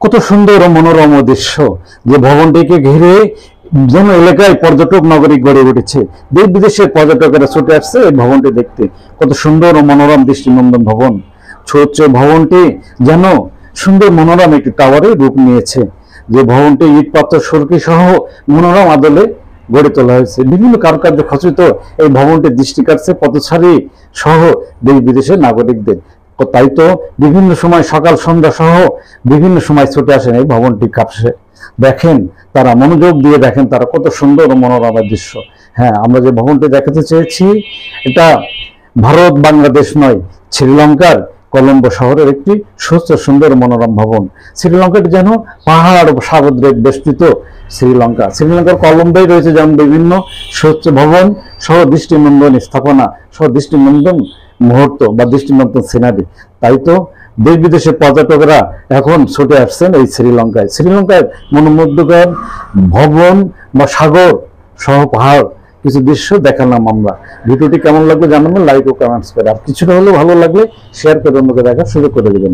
কত সুন্দর ও মনোরম দৃশ্য, যে ভবনটিকে ঘিরে যেন এলাকায় পর্যটক নগরী গড়ে উঠেছে। দেশ বিদেশের পর্যটকেরা ছুটে আসছে এই ভবনটি দেখতে। কত সুন্দর ও মনোরম দৃষ্টিনন্দন ভবন। ছোট ভবনটি যেন সুন্দর মনোরম একটি টাওয়ারে রূপ নিয়েছে। যে ভবনটি ইট পাথর সুরকি সহ মনোরম আদলে গড়ে তোলা হয়েছে। বিভিন্ন কারুকার্য খচিত এই ভবনটির দৃষ্টি কাটছে পথচারী সহ দেশ বিদেশের নাগরিকদের। তাই তো বিভিন্ন সময় সকাল সন্ধ্যা সহ বিভিন্ন সময় ছুটে আসেন এই ভবনটি কাছে। দেখেন, তারা মনোযোগ দিয়ে দেখেন তারা কত সুন্দর ও মনোরম দৃশ্য। হ্যাঁ, আমরা যে ভবনটি দেখাতে চেয়েছি এটা ভারত বাংলাদেশ নয়, শ্রীলঙ্কার কলম্বো শহরের একটি সুস্থ সুন্দর মনোরম ভবন। শ্রীলঙ্কাটি যেন পাহাড় ও সাগরে বেষ্টিত। শ্রীলঙ্কার কলম্বোয় রয়েছে যেমন বিভিন্ন সুস্থ ভবন সহ দৃষ্টিনন্দন স্থাপনা সহ দৃষ্টিনন্দন মুহূর্ত বা দৃষ্টিনন্দন সিনারি। তাই তো দেশ বিদেশের পর্যটকরা এখন ছুটে আসছেন এই শ্রীলঙ্কায় মনোমুগ্ধকর ভবন বা সাগর সহ পাহাড় কিছু দৃশ্য দেখালাম আমরা। ভিডিওটি কেমন লাগবে জানাবেন, লাইক ও কমেন্টস করে। আর কিছুটা হলেও ভালো লাগলে শেয়ার করে অন্যকে দেখার সুযোগ করে দেবেন।